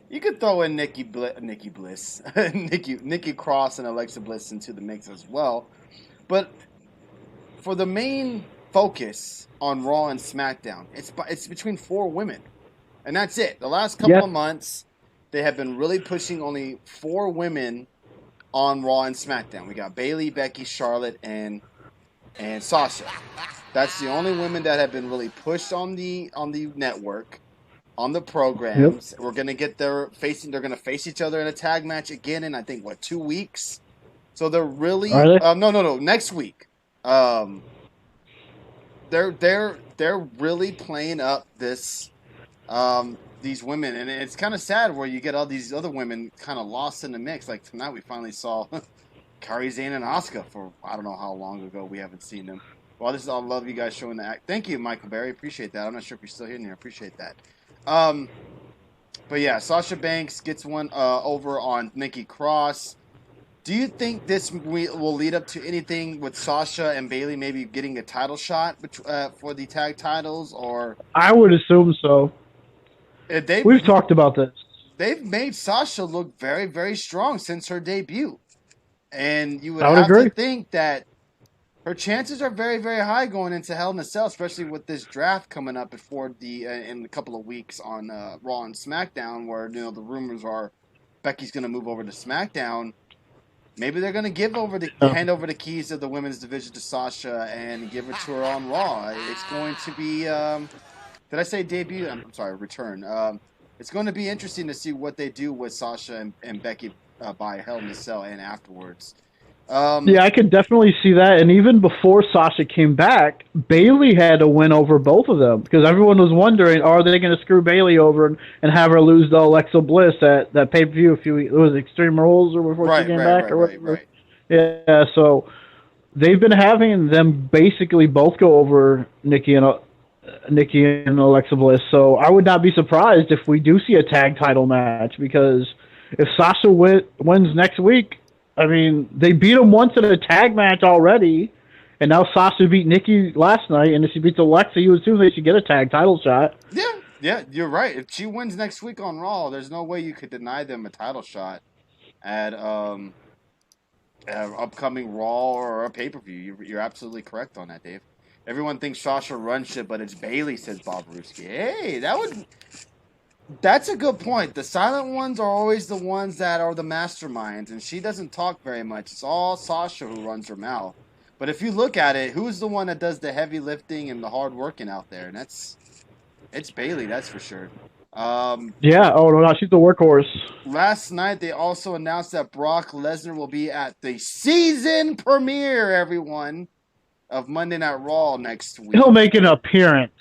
You could throw in Nikki Bliss, Nikki Cross, and Alexa Bliss into the mix as well. But for the main focus on Raw and SmackDown, it's between four women, and that's it. The last couple Yeah. of months, they have been really pushing only four women on Raw and SmackDown. We got Bayley, Becky, Charlotte, and Sasha. That's the only women that have been really pushed on the network, on the Yep. programs. We're gonna get they're gonna face each other in a tag match again in I think 2 weeks. So they're Are really they? no next week. Um, they're really playing up these women, and it's kind of sad where you get all these other women kind of lost in the mix. Like tonight, we finally saw Kairi Sane and Asuka for I don't know how long ago we haven't seen them. Well, this is all love you guys showing the act. Thank you, Michael Berry. Appreciate that. I'm not sure if you're still here. I appreciate that. Um, but yeah, Sasha Banks gets one over on Nikki Cross. Do you think this will lead up to anything with Sasha and Bayley maybe getting a title shot for the tag titles, or I would assume so. they We've talked about this. they've made Sasha look very very strong since her debut, and you would I would have to agree. think that her chances are very very high going into Hell in a Cell, especially with this draft coming up before the in a couple of weeks on Raw and SmackDown, where the rumors are Becky's going to move over to SmackDown. Maybe they're going to hand over the keys of the women's division to Sasha and give it to her on Raw. It's going to be, did I say debut? I'm sorry, return. It's going to be interesting to see what they do with Sasha and Becky by Hell in a Cell and afterwards. Yeah, I could definitely see that. And even before Sasha came back, Bayley had to win over both of them because everyone was wondering, are they going to screw Bayley over and have her lose to Alexa Bliss at that pay per view? It was Extreme Rules or before she came back or whatever. Right. Yeah, so they've been having them basically both go over Nikki and Alexa Bliss. So I would not be surprised if we do see a tag title match because if Sasha wins next week, I mean, they beat him once in a tag match already, and now Sasha beat Nikki last night, and if she beats Alexa, you assume they should get a tag title shot. Yeah, you're right. If she wins next week on Raw, there's no way you could deny them a title shot at upcoming Raw or a pay per view. You're absolutely correct on that, Dave. Everyone thinks Sasha runs shit, but it's Bayley, says Bob Ruski. Hey, that's a good point. The silent ones are always the ones that are the masterminds, and she doesn't talk very much. It's all Sasha who runs her mouth. But if you look at it, who's the one that does the heavy lifting and the hard working out there? And it's Bayley, that's for sure. Yeah, oh no, she's the workhorse. Last night, they also announced that Brock Lesnar will be at the season premiere, everyone, of Monday Night Raw next week. He'll make an appearance.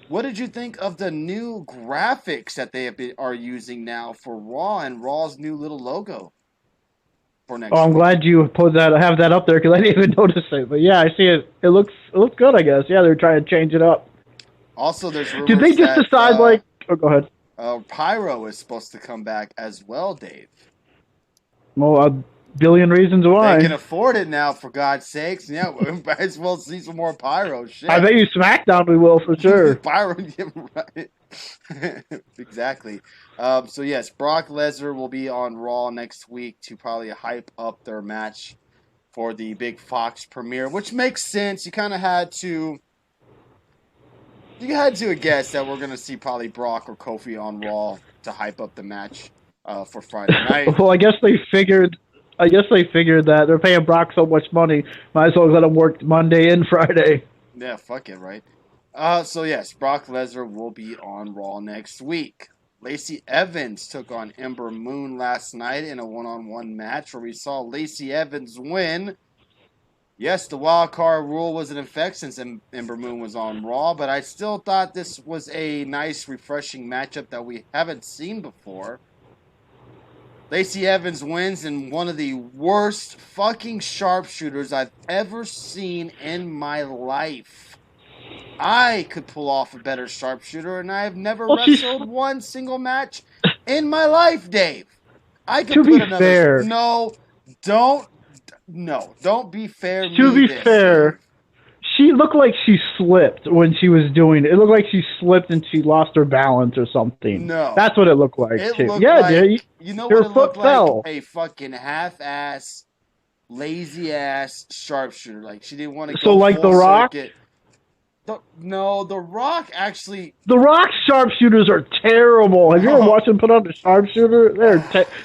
What did you think of the new graphics that they are using now for Raw and Raw's new little logo for next? Oh, I'm glad you have that up there because I didn't even notice it. But yeah, I see it. It looks good, I guess. Yeah, they're trying to change it up. Also, there's rumors did they just decide like? Oh, go ahead. Pyro is supposed to come back as well, Dave. Well, a billion reasons why. They can afford it now, for God's sakes. Yeah, we might as well see some more Pyro. Shit. I bet you SmackDown we will for sure. Pyro, right? Exactly. So yes, Brock Lesnar will be on Raw next week to probably hype up their match for the big Fox premiere, which makes sense. You kind of had to guess that we're going to see probably Brock or Kofi on Raw to hype up the match for Friday night. Well, I guess they figured that they're paying Brock so much money, might as well let him work Monday and Friday. Yeah, fuck it, right? So yes, Brock Lesnar will be on Raw next week. Lacey Evans took on Ember Moon last night in a one-on-one match where we saw Lacey Evans win. Yes, the wild card rule was in effect since Ember Moon was on Raw, but I still thought this was a nice, refreshing matchup that we haven't seen before. Lacey Evans wins in one of the worst fucking sharpshooters I've ever seen in my life. I could pull off a better sharpshooter, and I have never wrestled one single match in my life, Dave. I could put another. Fair. No, don't be fair. To be fair, She looked like she slipped when she was doing it. It looked like she slipped and she lost her balance or something. No. That's what it looked like. It too. looked Yeah, like, dude. you know Her what it foot looked fell. like? A fucking half-ass, lazy-ass sharpshooter. Like, she didn't want to So go like full The Rock? circuit. No, The Rock actually... The Rock sharpshooters are terrible. Have you ever watched him put on a sharpshooter?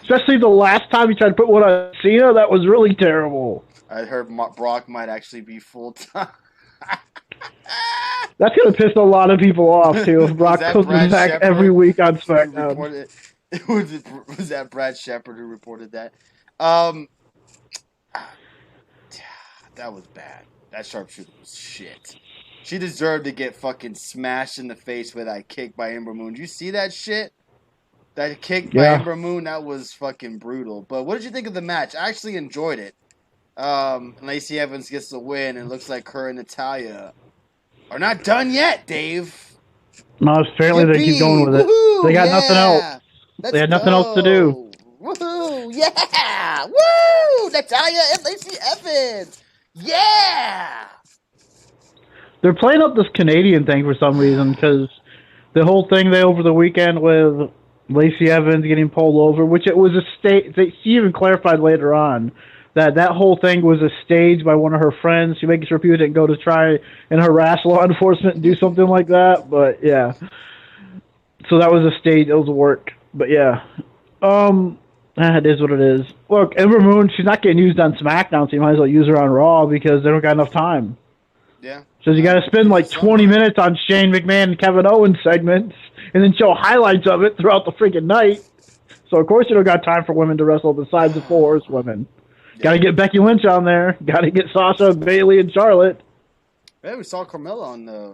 Especially the last time he tried to put one on Cena. That was really terrible. I heard Brock might actually be full-time. That's gonna piss a lot of people off too. If Brock comes back Shepard every week on SmackDown. Was that Brad Shepard who reported that? That was bad. That sharpshooter was shit. She deserved to get fucking smashed in the face with that kick by Ember Moon. Did you see that shit? That kick by Ember Moon, that was fucking brutal. But what did you think of the match? I actually enjoyed it. Lacey Evans gets the win, and it looks like her and Natalya are not done yet, Dave. No, apparently they keep going with it. Woo-hoo, they got nothing else. They had nothing else to do. Woohoo! Yeah! Woo! Natalya and Lacey Evans! Yeah! They're playing up this Canadian thing for some reason because the whole thing over the weekend with Lacey Evans getting pulled over, which it was a stage. She even clarified later on that whole thing was a stage by one of her friends. She makes sure people didn't go to try and harass law enforcement and do something like that. But yeah, so that was a stage. It was work. But yeah, it is what it is. Look, Ember Moon, she's not getting used on SmackDown, so you might as well use her on Raw because they don't got enough time. Yeah. So you got to spend like 20 minutes on Shane McMahon and Kevin Owens segments, and then show highlights of it throughout the freaking night. So of course you don't got time for women to wrestle besides the 4 Horsewomen. Yeah. Got to get Becky Lynch on there. Got to get Sasha, Bayley, and Charlotte. Yeah, we saw Carmella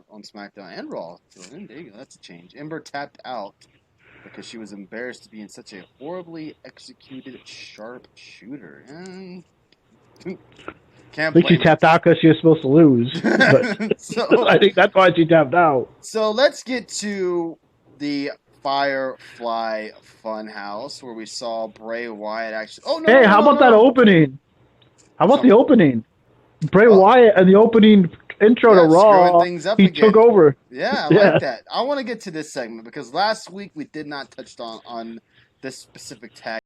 on SmackDown and Raw. So there you go. That's a change. Ember tapped out because she was embarrassed to be in such a horribly executed sharp shooter. And I think she tapped out because she was supposed to lose. But so, I think that's why she tapped out. So let's get to the Firefly Funhouse where we saw Bray Wyatt actually. Oh no! Hey, how about that opening? How about the opening? Bray Wyatt and the opening intro to Raw. He took over. Yeah, I like that. I want to get to this segment because last week we did not touch on this specific tag.